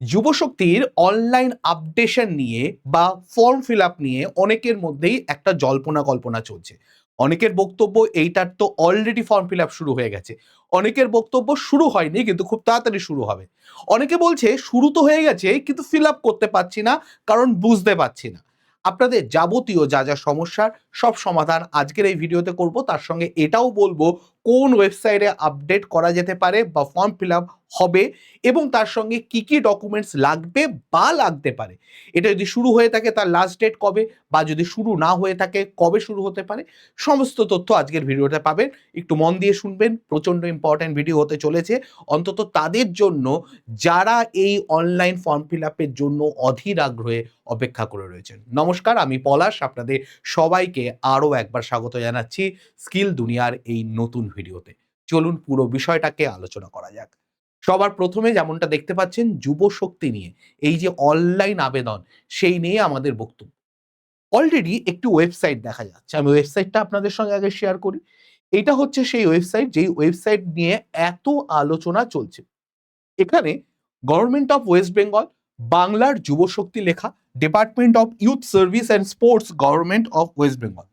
যুবশক্তির online updation নিয়ে বা form fill up নিয়ে অনেকের মধ্যেই একটা জল্পনা কল্পনা চলছে। অনেকের বক্তব্য এইটার তো অলরেডি ফর্ম ফিল আপ শুরু হয়ে গেছে, অনেকের বক্তব্য শুরু হয়নি কিন্তু খুব তাড়াতাড়ি শুরু হবে। অনেকে বলছে শুরু তো হয়ে গেছে কিন্তু ফিল আপ করতে পারছি না, কারণ বুঝতে পারছি না। আপনাদের যাবতীয় যা যা সমস্যার সব সমাধান আজকের এই ভিডিওতে করব। তার সঙ্গে এটাও বলবো কোন ওয়েবসাইটে আপডেট করা যেতে পারে বা ফর্ম ফিল আপ হবে, এবং তার সঙ্গে কি কি ডকুমেন্টস লাগবে বা লাগতে পারে। এটা যদি শুরু হয়ে থাকে তার লাস্ট ডেট কবে, বা যদি শুরু না হয়ে থাকে কবে শুরু হতে পারে, সমস্ত তথ্য আজকের ভিডিওতে পাবেন। একটু মন দিয়ে শুনবেন, প্রচণ্ড ইম্পর্ট্যান্ট ভিডিও হতে চলেছে, অন্তত তাদের জন্য যারা এই অনলাইন ফর্ম ফিল আপের জন্য অধীর আগ্রহে অপেক্ষা করে রয়েছেন। নমস্কার, আমি পলাশ, আপনাদের সবাইকে আরও একবার স্বাগত জানাচ্ছি স্কিল দুনিয়ার এই নতুন ভিডিওতে। চলুন পুরো বিষয়টাকে আলোচনা করা যাক। সবার প্রথমে যেমনটা দেখতে পাচ্ছেন, যুব শক্তি নিয়ে এই যে অনলাইন আবেদন, সেই নিয়ে আমাদের বক্তব্য। অলরেডি একটি ওয়েবসাইট দেখা যাচ্ছে, আমি ওয়েবসাইটটা আপনাদের সঙ্গে আগে শেয়ার করি। এটা হচ্ছে সেই ওয়েবসাইট যেই ওয়েবসাইট নিয়ে এত আলোচনা চলছে। এখানে গভর্নমেন্ট অফ ওয়েস্ট বেঙ্গল, বাংলার যুব শক্তি লেখা, department of youth service and sports, government of West Bengal.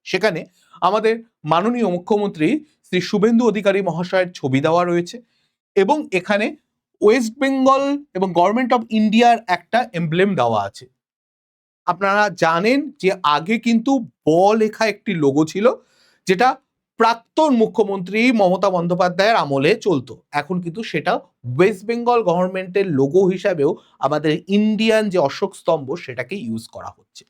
সেখানে আমাদের মাননীয় মুখ্যমন্ত্রী শ্রী শুভেন্দু অধিকারী মহাশয়ের ছবি দেওয়া রয়েছে, এবং এখানে ওয়েস্ট বেঙ্গল এবং গভর্নমেন্ট অফ ইন্ডিয়ার একটা এমব্লেম দেওয়া আছে। আপনারা জানেন যে আগে কিন্তু ব লেখা একটি লোগো ছিল, যেটা প্রাক্তন মুখ্যমন্ত্রী মমতা বন্দ্যোপাধ্যায়ের আমলে চলতো। এখন কিন্তু সেটা ওয়েস্ট বেঙ্গল গভর্নমেন্টের লোগো হিসাবেও আমাদের ইন্ডিয়ান যে অশোক স্তম্ভ সেটাকে ইউজ করা হচ্ছে।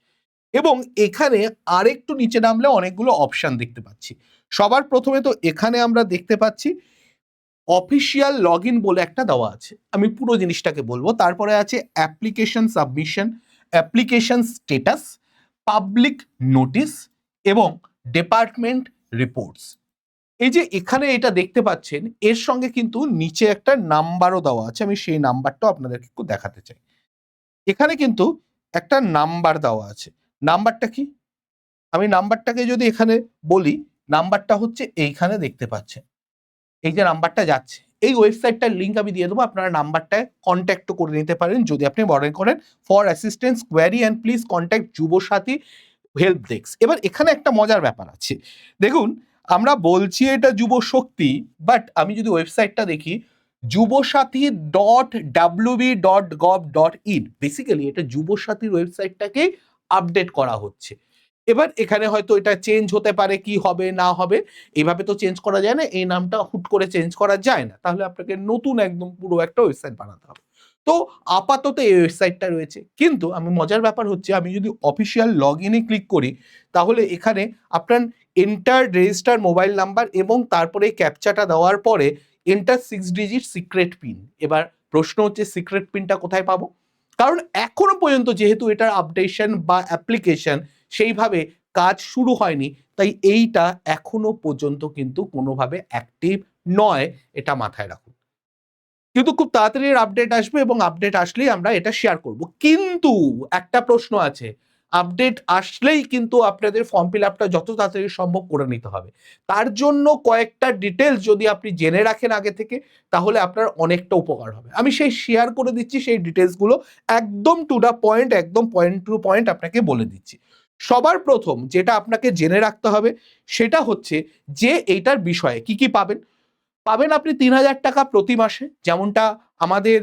এবং এখানে আরেকটু নিচে নামলে অনেকগুলো অপশন দেখতে পাচ্ছি। সবার প্রথমে তো এখানে আমরা দেখতে পাচ্ছি অফিসিয়াল লগ ইন বলে একটা দেওয়া আছে, আমি পুরো জিনিসটাকে বলবো। তারপরে আছে application submission, application status, public notice এবং ডিপার্টমেন্ট রিপোর্টস। এই যে এখানে এটা দেখতে পাচ্ছেন, এর সঙ্গে কিন্তু নিচে একটা নাম্বারও দেওয়া আছে, আমি সেই নাম্বারটাও আপনাদেরকে একটু দেখাতে চাই। এখানে কিন্তু একটা নাম্বার দেওয়া আছে। নাম্বারটা কি, আমি নাম্বারটাকে যদি এখানে বলি, নাম্বারটা হচ্ছে এইখানে দেখতে পাচ্ছেন, এই যে নাম্বারটা যাচ্ছে, এই ওয়েবসাইটটার লিঙ্ক আমি দিয়ে দেবো, আপনারা নাম্বারটায় কন্ট্যাক্ট করে নিতে পারেন যদি আপনি মনে করেন for assistance query and please contact Yuvasathi help desk. এবার এখানে একটা মজার ব্যাপার আছে, দেখুন আমরা বলছি এটা যুব শক্তি, বাট আমি যদি ওয়েবসাইটটা দেখি, যুবসাথী .wb.gov.in, বেসিক্যালি এটা যুবসাথীর ওয়েবসাইটটাকে আপডেট করা হচ্ছে। এবার এখানে হয়তো এটা চেঞ্জ হতে পারে, কি হবে না হবে, এইভাবে তো চেঞ্জ করা যায় না, এই নামটা হুট করে চেঞ্জ করা যায় না, তাহলে আপনাকে নতুন একদম পুরো একটা ওয়েবসাইট বানাতে হবে। তো আপাতত এই ওয়েবসাইটটা রয়েছে, কিন্তু আমি মজার ব্যাপার হচ্ছে আমি যদি অফিসিয়াল লগ ইনে ক্লিক করি, তাহলে এখানে আপনার এন্টার রেজিস্টার মোবাইল নাম্বার এবং তারপরে ক্যাপচাটা দেওয়ার পরে এন্টার 6 ডিজিট সিক্রেট পিন। এবার প্রশ্ন হচ্ছে সিক্রেট পিনটা কোথায় পাবো, কারণ এখনো পর্যন্ত যেহেতু এটার আপডেশন বা অ্যাপ্লিকেশন সেইভাবে কাজ শুরু হয়নি, তাই এইটা এখনো পর্যন্ত কিন্তু কোনোভাবে অ্যাক্টিভ নয়, এটা মাথায় রাখুন। কিন্তু খুব তাড়াতাড়ি এর আপডেট আসবে, এবং আপডেট আসলেই আমরা এটা শেয়ার করব। কিন্তু একটা প্রশ্ন আছে, আপডেট আসলেই কিন্তু আপনাদের ফর্ম ফিল আপটা যত তাড়াতাড়ি সম্ভব করে নিতে হবে। তার জন্য কয়েকটা ডিটেলস যদি আপনি জেনে রাখেন আগে থেকে, তাহলে আপনার অনেকটা উপকার হবে। আমি সেই শেয়ার করে দিচ্ছি সেই ডিটেলসগুলো, একদম টু দ্য পয়েন্ট, একদম পয়েন্ট টু পয়েন্ট আপনাকে বলে দিচ্ছি। সবার প্রথম যেটা আপনাকে জেনে রাখতে হবে সেটা হচ্ছে যে এইটার বিষয়ে কি কি পাবেন। পাবেন আপনি ৩,০০০ টাকা প্রতি মাসে, যেমনটা আমাদের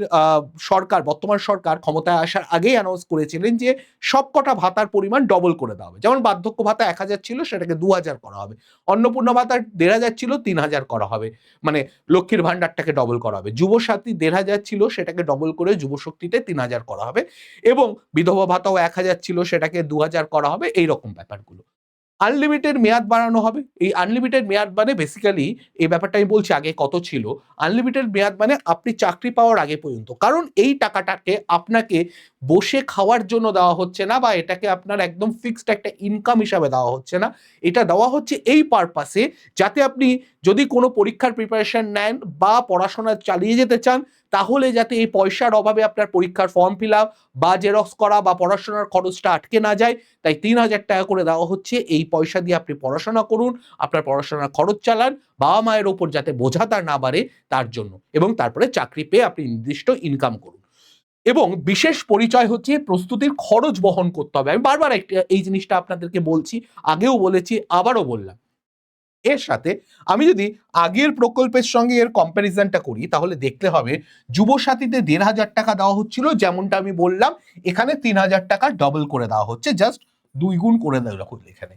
সরকার, বর্তমান সরকার ক্ষমতায় আসার আগেই অ্যানাউন্স করেছিলেন যে সবকটা ভাতার পরিমাণ ডবল করে দেওয়া হবে। যেমন বার্ধক্য ভাতা ১,০০০ ছিল, সেটাকে ২,০০০ করা হবে। অন্নপূর্ণা ভাতা ১,৫০০ ছিল, ৩,০০০ করা হবে, মানে লক্ষ্মীর ভাণ্ডারটাকে ডবল করা হবে। যুবসাথী ১,৫০০ ছিল, সেটাকে ডবল করে যুবশক্তিতে ৩,০০০ করা হবে, এবং বিধবা ভাতাও ১,০০০ ছিল, সেটাকে ২,০০০ করা হবে, এইরকম ব্যাপারগুলো। আনলিমিটেড মেয়াদ বাড়ানো হবে। এই আনলিমিটেড মেয়াদ মানে বেসিক্যালি, এই ব্যাপারটা আমি বলছি আগে কত ছিল। আনলিমিটেড মেয়াদ মানে আপনি চাকরি পাওয়ার আগে পর্যন্ত, কারণ এই টাকাটাকে আপনাকে বসে খাওয়ার জন্য দেওয়া হচ্ছে না, বা এটাকে আপনার একদম ফিক্সড একটা ইনকাম হিসাবে দেওয়া হচ্ছে না। এটা দেওয়া হচ্ছে এই পারপাসে, যাতে আপনি যদি কোনো পরীক্ষার প্রিপারেশন নেন বা পড়াশোনা চালিয়ে যেতে চান, তাহলে যাতে এই পয়সার অভাবে আপনার পরীক্ষার ফর্ম ফিল আপ বা জেরক্স করা বা পড়াশোনার খরচটা আটকে না যায়। তাই ৩,০০০ টাকা করে দেওয়া হচ্ছে, এই পয়সা দিয়ে আপনি পড়াশোনা করুন, আপনার পড়াশোনার খরচ চালান, বাবা মায়ের ওপর যাতে বোঝা তার না বাড়ে তার জন্য, এবং তারপরে চাকরি পেয়ে আপনি নির্দিষ্ট ইনকাম করুন। এবং বিশেষ পরিচয় হচ্ছে প্রস্তুতির খরচ বহন করতে হবে। আমি বারবার এই জিনিসটা আপনাদেরকে বলছি, আগেও বলেছি, আবারও বললাম। এর সাথে আমি যদি আগের প্রকল্পের সঙ্গে এর কম্প্যারিজনটা করি, তাহলে দেখতে হবে যুবসাথীতে ১,৫০০ টাকা দেওয়া হচ্ছিল, যেমনটা আমি বললাম, এখানে ৩,০০০ টাকা ডবল করে দেওয়া হচ্ছে, জাস্ট ২ গুণ করে দেওয়া হলো এখানে।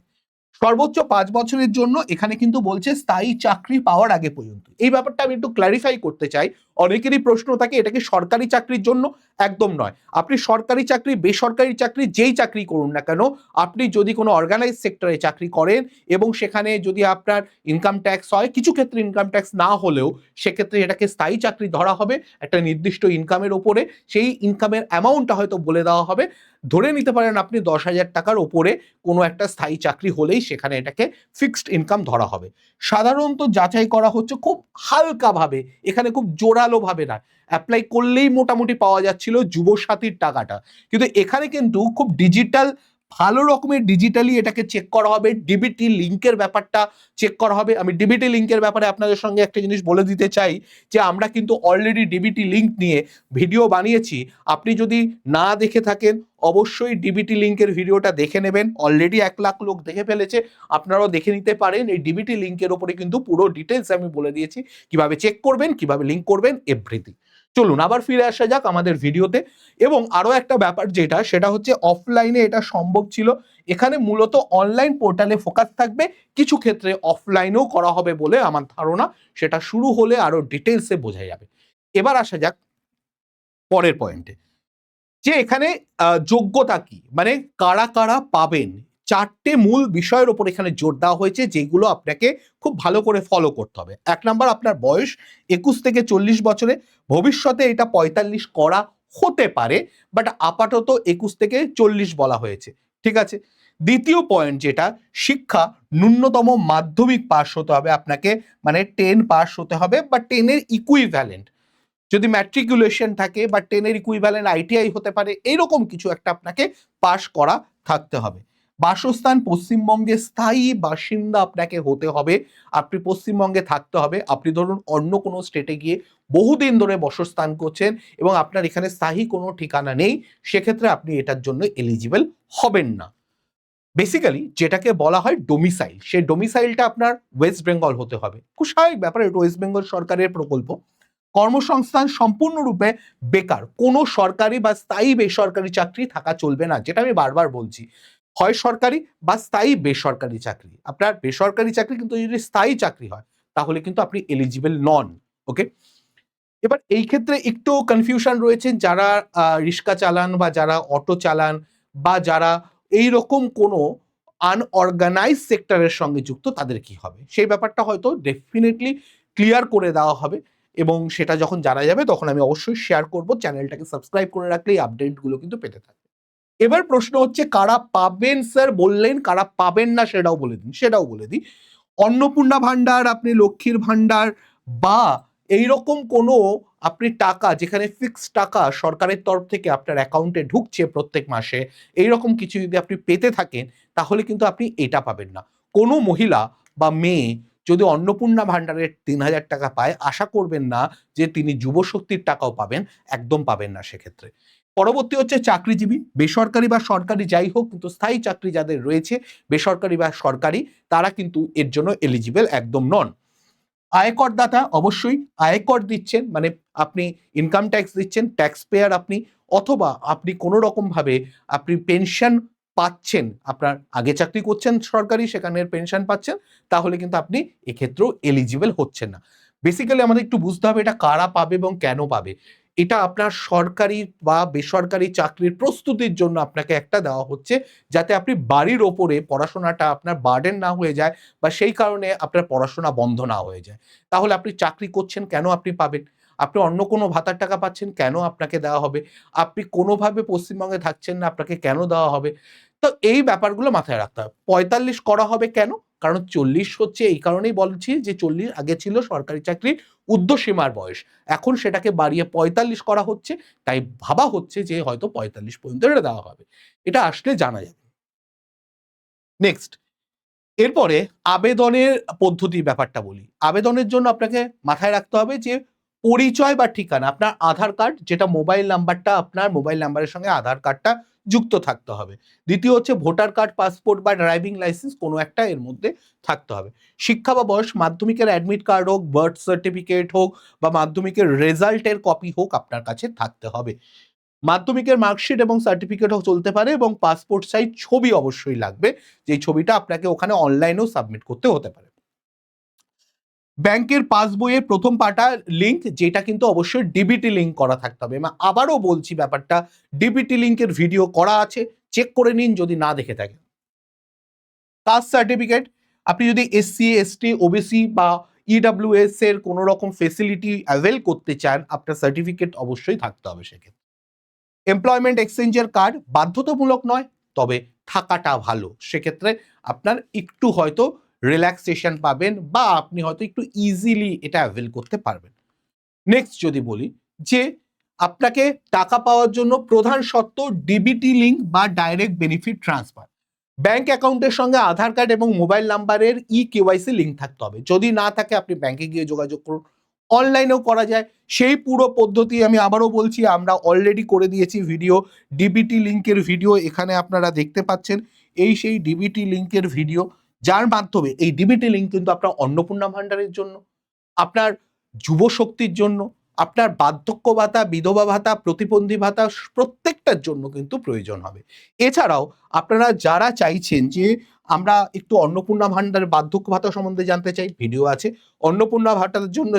সর্বোচ্চ ৫ বছরের জন্য এখানে কিন্তু বলছে স্থায়ী চাকরি পাওয়ার আগে পর্যন্ত। এই ব্যাপারটা আমি একটু ক্ল্যারিফাই করতে চাই। অনেকেরই প্রশ্ন থাকে এটা কি সরকারি চাকরির জন্য? একদম নয়। আপনি সরকারি চাকরি, বেসরকারি চাকরি, যেই চাকরি করুন না কেন, আপনি যদি কোনো অর্গানাইজড সেক্টরে চাকরি করেন এবং সেখানে যদি আপনার ইনকাম ট্যাক্স হয়, কিছু ক্ষেত্রে ইনকাম ট্যাক্স না হলেও সেক্ষেত্রে এটাকে স্থায়ী চাকরি ধরা হবে একটা নির্দিষ্ট ইনকামের ওপরে। সেই ইনকামের অ্যামাউন্টটা হয়তো বলে দেওয়া হবে। ধরে নিতে পারেন আপনি ১০,০০০ টাকার ওপরে কোনো একটা স্থায়ী চাকরি হলেই সেখানে এটাকে ফিক্সড ইনকাম ধরা হবে। সাধারণত যাচাই করা হচ্ছে খুব হালকাভাবে, এখানে খুব জোরালোভাবে না। অ্যাপ্লাই করলেই মোটামুটি পাওয়া যাচ্ছিল যুবসাথীর টাকাটা। কিন্তু এখানে কিন্তু খুব ডিজিটাল, ভালো রকমের ডিজিটালি এটাকে চেক করা হবে। ডিবিটি লিঙ্কের ব্যাপারটা চেক করা হবে। আমি ডিবিটি লিঙ্কের ব্যাপারে আপনাদের সঙ্গে একটা জিনিস বলে দিতে চাই যে আমরা কিন্তু অলরেডি ডিবিটি লিঙ্ক নিয়ে ভিডিও বানিয়েছি। আপনি যদি না দেখে থাকেন অবশ্যই ডিবিটি লিঙ্কের ভিডিওটা দেখে নেবেন। অলরেডি ১,০০,০০০ লোক দেখে ফেলেছে, আপনারাও দেখে নিতে পারেন। এই ডিবিটি লিঙ্কের ওপরে কিন্তু পুরো ডিটেলস আমি বলে দিয়েছি, কিভাবে চেক করবেন, কিভাবে লিঙ্ক করবেন, এভরিথিং। চলুন আবার ফিরে আসা যাক আমাদের ভিডিওতে। এবং আরো একটা ব্যাপার যেটা, সেটা হচ্ছে অফলাইনে এটা সম্ভব ছিল, এখানে মূলত অনলাইন পোর্টালে ফোকাস থাকবে, কিছু ক্ষেত্রে অফলাইনেও করা হবে বলে আমার ধারণা। সেটা শুরু হলে আরো ডিটেলসে বোঝা যাবে। এবার আসা যাক পরের পয়েন্টে, যে এখানে যোগ্যতা কি, মানে কারা কারা পাবেন। ৪টে মূল বিষয়ের উপর এখানে জোর দেওয়া হয়েছে, যেগুলো আপনাকে খুব ভালো করে ফলো করতে হবে। ১ নাম্বার, আপনার বয়স ২১ থেকে ৪০ বছরে, ভবিষ্যতে এটা ৪৫ করা হতে পারে, বাট আপাতত ২১ থেকে ৪০ বলা হয়েছে, ঠিক আছে। দ্বিতীয় পয়েন্ট যেটা, শিক্ষা ন্যূনতম মাধ্যমিক পাস হতে হবে আপনাকে, মানে 10 পাস হতে হবে, বা 10 এর ইকুইভ্যালেন্ট। যদি ম্যাট্রিকুলেশন থাকে বা 10 এর ইকুইভ্যালেন্ট আইটিআই হতে পারে, এইরকম কিছু একটা আপনাকে পাস করা থাকতে হবে। বাসস্থান পশ্চিমবঙ্গের স্থায়ী বাসিন্দা আপনাকে হতে হবে। আপনি পশ্চিমবঙ্গে থাকতে হবে। আপনি ধরুন অন্য কোনো স্টেটে গিয়ে বহুদিন ধরে বাসস্থান করছেন এবং আপনার এখানে স্থায়ী কোনো ঠিকানা নেই, সেক্ষেত্রে আপনি এটার জন্য এলিজিবল হবেন না। বেসিক্যালি যেটাকে বলা হয় ডোমিসাইল, সেই ডোমিসাইলটা আপনার ওয়েস্ট বেঙ্গল হতে হবে। খুব স্বাভাবিক ব্যাপার, এটা ওয়েস্ট বেঙ্গল সরকারের প্রকল্প। কর্মসংস্থান সম্পূর্ণরূপে বেকার, কোনো সরকারি বা স্থায়ী বেসরকারি চাকরি থাকা চলবে না, যেটা আমি বারবার বলছি। হয় সরকারি বা স্থায়ী বেসরকারি চাকরি। আপনার বেসরকারি চাকরি কিন্তু যদি স্থায়ী চাকরি হয় তাহলে কিন্তু আপনি এলিজিবল নন। ওকে, এবার এই ক্ষেত্রে একটু কনফিউশন রয়েছে, যারা রিক্সা চালান বা যারা অটো চালান বা যারা এই রকম কোনো আনঅর্গানাইজ সেক্টরের সঙ্গে যুক্ত, তাদের কি হবে সেই ব্যাপারটা হয়তো ডেফিনেটলি ক্লিয়ার করে দেওয়া হবে, এবং সেটা যখন জানা যাবে তখন আমি অবশ্যই শেয়ার করব। চ্যানেলটাকে সাবস্ক্রাইব করে রাখলে এই আপডেটগুলো কিন্তু পেতে থাকবে। এবার প্রশ্ন হচ্ছে কারা পাবেন স্যার, বললেন কারা পাবেন না সেটাও বলে দিন। সেটাও বলে দিই, অন্নপূর্ণা ভান্ডার, আপনি লক্ষ্মীর ভান্ডার বা এইরকম কোনো আপনি টাকা, যেখানে ফিক্স টাকা সরকারের তরফ থেকে আপনার অ্যাকাউন্টে ঢুকছে প্রত্যেক মাসে, এইরকম কিছু যদি আপনি পেতে থাকেন তাহলে কিন্তু আপনি এটা পাবেন না। কোনো মহিলা বা মেয়ে যদি অন্নপূর্ণা ভান্ডারের ৩,০০০ টাকা পায়, আশা করবেন না যে তিনি যুবশক্তির টাকাও পাবেন, একদম পাবেন না সেক্ষেত্রে। পরবর্তী হচ্ছে চাকরিজীবী, বেসরকারি বা সরকারি যাই হোক, কিন্তু স্থায়ী চাকরি যাদের রয়েছে বেসরকারি বা সরকারি, তারা কিন্তু এর জন্য এলিজিবল একদম নন। আয়করদাতা, অবশ্যই আয়কর দিচ্ছেন, মানে আপনি ইনকাম ট্যাক্স দিচ্ছেন, ট্যাক্স পেয়ার আপনি, অথবা আপনি কোনো রকমভাবে আপনি পেনশন পাচ্ছেন, আপনার আগে চাকরি করছেন সরকারি, সেখানের পেনশন পাচ্ছেন, তাহলে কিন্তু আপনি এক্ষেত্রেও এলিজিবল হচ্ছেন না। বেসিক্যালি আমাদের একটু বুঝতে হবে এটা কারা পাবে এবং কেন পাবে। এটা আপনার সরকারি বা বেসরকারি চাকরির প্রস্তুতির জন্য আপনাকে একটা দেওয়া হচ্ছে, যাতে আপনি বাড়ির ওপরে পড়াশোনাটা আপনার বার্ডেন না হয়ে যায়, বা সেই কারণে আপনার পড়াশোনা বন্ধ না হয়ে যায়। তাহলে আপনি চাকরি করছেন কেন আপনি পাবেন? আপনি অন্য কোনো ভাতার টাকা পাচ্ছেন কেন আপনাকে দেওয়া হবে? আপনি কোনোভাবে পশ্চিমবঙ্গে থাকছেন না, আপনাকে কেন দেওয়া হবে? তো এই ব্যাপারগুলো মাথায় রাখতে হবে। ৪৫ করা হবে কেন? কারণ ৪০ হচ্ছে, এই কারণেই বলছি যে ৪০ আগে ছিল সরকারি চাকরির ঊর্ধ্বসীমার বয়স। এখন সেটাকে বাড়িয়ে ৪৫ করা হচ্ছে। তাই ভাবা হচ্ছে যে হয়তো ৪৫ পর্যন্ত এটা দেওয়া হবে। এটা আসলে জানা যাবে। নেক্সট, এরপরে আবেদনের পদ্ধতির ব্যাপারটা বলি। আবেদনের জন্য আপনাকে মাথায় রাখতে হবে যে পরিচয় বা ঠিকানা, আপনার আধার কার্ড, যেটা মোবাইল নাম্বারটা আপনার মোবাইল নাম্বারের সঙ্গে আধার কার্ডটা যুক্ত থাকতে হবে। দ্বিতীয় হচ্ছে ভোটার কার্ড, পাসপোর্ট বা ড্রাইভিং লাইসেন্স কোনো একটা এর মধ্যে থাকতে হবে। শিক্ষা বা বয়স, মাধ্যমিকের অ্যাডমিট কার্ড হোক, বার্থ সার্টিফিকেট হোক বা মাধ্যমিকের রেজাল্টের কপি হোক আপনার কাছে থাকতে হবে। মাধ্যমিকের মার্কশিট এবং সার্টিফিকেটও চলতে পারে এবং পাসপোর্ট সাইজ ছবি অবশ্যই লাগবে, যেই ছবিটা আপনাকে ওখানে অনলাইনেও সাবমিট করতে হতে পারে। ব্যাংকের পাসবইয়ের প্রথম পাতা লিঙ্ক, যেটা কিন্তু অবশ্যই ডিবিটি লিঙ্ক করা থাকতে হবে। আমি আবারও বলছি ব্যাপারটা, ডিবিটি লিঙ্কের ভিডিও করা আছে, চেক করে নিন যদি না দেখে থাকেন। কাস্ট সার্টিফিকেট, আপনি যদি এসসি, এসটি, ওবিসি বা ইডব্লিউএস এর কোনো রকম ফেসিলিটি অ্যাভেল করতে চান, আপনার সার্টিফিকেট অবশ্যই থাকতে হবে সেক্ষেত্রে। এমপ্লয়মেন্ট এক্সচেঞ্জের কার্ড বাধ্যতামূলক নয়, তবে থাকাটা ভালো, সেক্ষেত্রে আপনার একটু হয়তো রিল্যাক্সেশন পাবেন বা আপনি হয়তো একটু ইজিলি এটা অ্যাভেল করতে পারবেন। নেক্সট যদি বলি যে আপনাকে টাকা পাওয়ার জন্য প্রধান শর্ত ডিবিটি লিঙ্ক বা ডাইরেক্ট বেনিফিট ট্রান্সফার। ব্যাংক অ্যাকাউন্টের সঙ্গে আধার কার্ড এবং মোবাইল নাম্বারের কেওয়াইসি লিঙ্ক থাকতে হবে। যদি না থাকে আপনি ব্যাংকে গিয়ে যোগাযোগ করুন, অনলাইনেও করা যায়। সেই পুরো পদ্ধতি আমি আবারও বলছি, আমরা অলরেডি করে দিয়েছি ভিডিও, ডিবিটি লিঙ্কের ভিডিও এখানে আপনারা দেখতে পাচ্ছেন। এই সেই ডিবিটি লিঙ্কের ভিডিও, যার মাধ্যমে এই ডিবিটি লিঙ্ক কিন্তু আপনার অন্নপূর্ণা ভাণ্ডারের জন্য, আপনার যুব শক্তির জন্য, আপনার বার্ধক্য ভাতা, বিধবা ভাতা, প্রতিবন্ধী ভাতা প্রত্যেকটার জন্য কিন্তু প্রয়োজন হবে। এছাড়াও আপনারা যারা চাইছেন যে আমরা একটু অন্নপূর্ণা ভাণ্ডার বার্ধক্য ভাতা সম্বন্ধে জানতে চাই, ভিডিও আছে। অন্নপূর্ণা ভাতার জন্য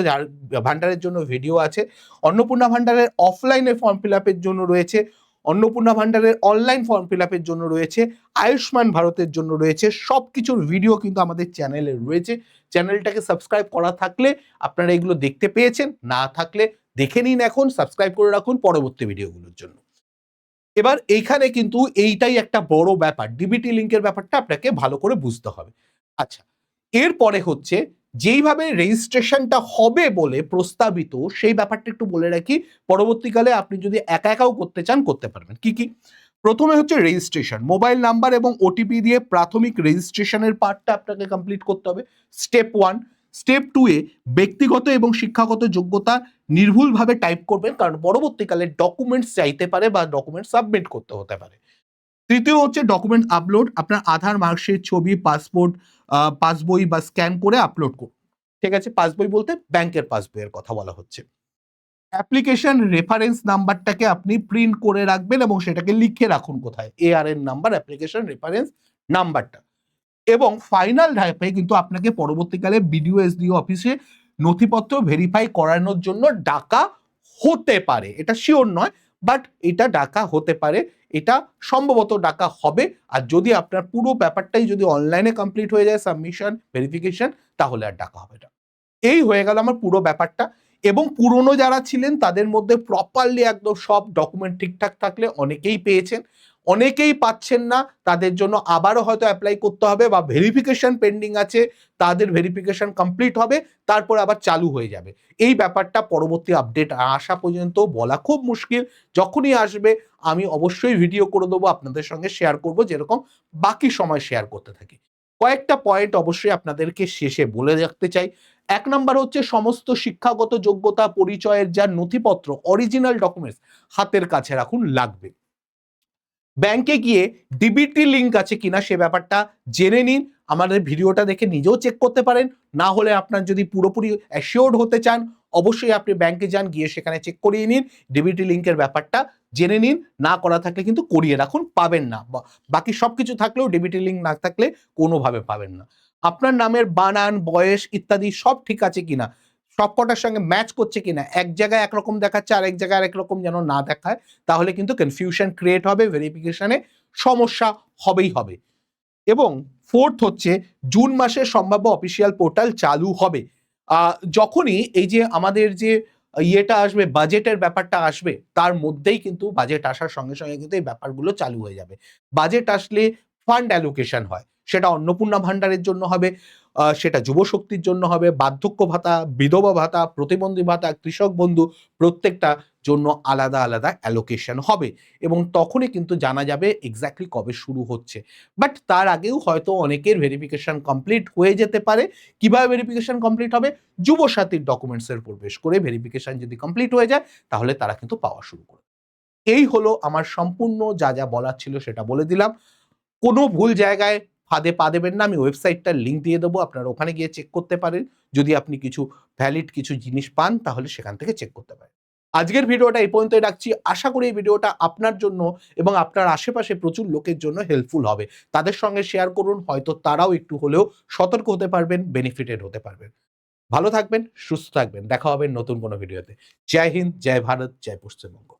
ভাণ্ডারের জন্য ভিডিও আছে। অন্নপূর্ণা ভাণ্ডারের অফলাইনে ফর্ম ফিল আপের জন্য রয়েছে। অন্নপূর্ণা ভাণ্ডারের অনলাইন ফর্ম ফিল আপের জন্য রয়েছে। আয়ুষ্মান ভারতের জন্য রয়েছে। সব কিছুর ভিডিও কিন্তু আমাদের চ্যানেলে রয়েছে। চ্যানেলটাকে সাবস্ক্রাইব করা থাকলে আপনারা এগুলো দেখতে পেয়েছেন, না থাকলে দেখে নিন এখন, সাবস্ক্রাইব করে রাখুন পরবর্তী ভিডিওগুলোর জন্য। এবার এইখানে কিন্তু এইটাই একটা বড় ব্যাপার, ডিবিটি লিঙ্কের ব্যাপারটা আপনাকে ভালো করে বুঝতে হবে। আচ্ছা, এরপরে হচ্ছে যেইভাবে রেজিস্ট্রেশনটা হবে বলে প্রস্তাবিত, সেই ব্যাপারটা একটু বলে রাখি। পরবর্তীকালে আপনি যদি একা একাও করতে চান করতে পারবেন। কি কি? প্রথমে হচ্ছে রেজিস্ট্রেশন, মোবাইল নাম্বার এবং ওটিপি দিয়ে প্রাথমিক রেজিস্ট্রেশনের পার্টটা আপনাকে কমপ্লিট করতে হবে, স্টেপ 1। স্টেপ 2 এ ব্যক্তিগত এবং শিক্ষাগত যোগ্যতা নির্ভুলভাবে টাইপ করবেন, কারণ পরবর্তীকালে ডকুমেন্টস চাইতে পারে বা ডকুমেন্ট সাবমিট করতে হতে পারে। তৃতীয় হচ্ছে ডকুমেন্ট আপলোড, আপনার আধার, মার্কশিট, ছবি, পাসপোর্ট, পাসবই বা স্ক্যান করে আপলোড করুন। ঠিক আছে, পাসবই বলতে ব্যাংকের পাসবইয়ের কথা বলা হচ্ছে। অ্যাপ্লিকেশন রেফারেন্স নাম্বারটাকে আপনি প্রিন্ট করে রাখবেন এবং সেটাকে লিখে রাখুন কোথায়, এআরএন নাম্বার, অ্যাপ্লিকেশন রেফারেন্স নাম্বারটা। এবং ফাইনাল ধাপে কিন্তু আপনাকে পরবর্তীকালে বিডিও এসডিও অফিসে নথিপত্র ভেরিফাই করানোর জন্য ডাকা হতে পারে, এটা শিওর নয়, বাট এটা ডাকা হতে পারে, এটা সম্ভবত ডাকা হবে। আর যদি আপনার পুরো ব্যাপারটাই যদি অনলাইনে কমপ্লিট হয়ে যায়, সাবমিশন, ভেরিফিকেশন, তাহলে আর ডাকা হবে না। এই হয়ে গেল আমার পুরো ব্যাপারটা। এবং পুরনো যারা ছিলেন তাদের মধ্যে প্রপারলি একদম সব ডকুমেন্ট ঠিকঠাক থাকলে অনেকেই পেয়েছেন, অনেকেই পাচ্ছেন না, তাদের জন্য আবারও হয়তো অ্যাপ্লাই করতে হবে বা ভেরিফিকেশন পেন্ডিং আছে, তাদের ভেরিফিকেশন কমপ্লিট হবে, তারপর আবার চালু হয়ে যাবে। এই ব্যাপারটা পরবর্তী আপডেট আসা পর্যন্ত বলা খুব মুশকিল। যখনই আসবে আমি অবশ্যই ভিডিও করে দেবো, আপনাদের সঙ্গে শেয়ার করব, যেরকম বাকি সময় শেয়ার করতে থাকি। কয়েকটা পয়েন্ট অবশ্যই আপনাদেরকে শেষে বলে রাখতে চাই। 1 নাম্বার হচ্ছে সমস্ত শিক্ষাগত যোগ্যতা, পরিচয়ের যা নথিপত্র, অরিজিনাল ডকুমেন্টস হাতের কাছে রাখুন, লাগবে। ব্যাংকে গিয়ে ডিবিটি লিঙ্ক আছে কিনা সে ব্যাপারটা জেনে নিন, আমাদের ভিডিওটা দেখে নিজেও চেক করতে পারেন। না হলে আপনার যদি পুরোপুরি অ্যাসিওর্ড হতে চান, অবশ্যই আপনি ব্যাংকে যান, গিয়ে সেখানে চেক করিয়ে নিন, ডিবিটি লিঙ্কের ব্যাপারটা জেনে নিন। না করা থাকলে কিন্তু করিয়ে রাখুন, পাবেন না। বাকি সব কিছু থাকলেও ডিবিটি লিঙ্ক না থাকলে কোনোভাবে পাবেন না। আপনার নামের বানান, বয়স ইত্যাদি সব ঠিক আছে কিনা, সবকটার সঙ্গে ম্যাচ করছে কিনা, এক জায়গায় একরকম দেখাচ্ছে আর এক জায়গায় আরেক রকম যেন না দেখায়, তাহলে কিন্তু কনফিউশন ক্রিয়েট হবে, ভেরিফিকেশনে সমস্যা হবেই হবে। এবং 4th হচ্ছে জুন মাসে সম্ভাব্য অফিসিয়াল পোর্টাল চালু হবে। যখনই এই যে আমাদের যে ইয়েটা আসবে, বাজেটের ব্যাপারটা আসবে, তার মধ্যেই কিন্তু বাজেট আসার সঙ্গে সঙ্গে কিন্তু এই ব্যাপারগুলো চালু হয়ে যাবে। বাজেট আসলে ফান্ড অ্যালোকেশন হয়, সেটা অন্নপূর্ণা ভাণ্ডারের জন্য হবে, সেটা যুবশক্তির জন্য হবে, বার্ধক্য ভাতা, বিধবা ভাতা, প্রতিবন্ধী ভাতা, কৃষক বন্ধু প্রত্যেকটা জন্য আলাদা, আলাদা অ্যালোকেশন হবে এবং তখনই কিন্তু জানা যাবে এক্সাক্টলি কবে শুরু হচ্ছে। বাট তার আগেও হয়তো অনেকের ভেরিফিকেশন কমপ্লিট হয়ে যেতে পারে। কিভাবে ভেরিফিকেশন কমপ্লিট হবে? যুবসাথীর ডকুমেন্টসের উপর বেস করে ভেরিফিকেশন যদি কমপ্লিট হয়ে যায় তাহলে তারা কিন্তু পাওয়া শুরু করবে। এই হলো আমার সম্পূর্ণ যা বলার ছিল সেটা বলে দিলাম। কোনো ভুল জায়গায় ফাঁদে পা দেবেন না। আমি ওয়েবসাইটটার লিংক দিয়ে দেবো। আপনারা ওখানে গিয়ে চেক করতে পারেন। যদি আপনি কিছু ভ্যালিড কিছু জিনিস পান তাহলে সেখান থেকে চেক করতে পারেন। আজকের ভিডিওটা এই পর্যন্তই রাখছি। আশা করি এই ভিডিওটা আপনার জন্য এবং আপনার আশেপাশে প্রচুর লোকের জন্য হেল্পফুল হবে। তাদের সঙ্গে শেয়ার করুন। হয়তো তারাও একটু হলেও সতর্ক হতে পারবেন, বেনিফিটেড হতে পারবেন। ভালো থাকবেন, সুস্থ থাকবেন। দেখা হবে নতুন কোনো ভিডিওতে। জয় হিন্দ, জয় ভারত, জয় পশ্চিমবঙ্গ।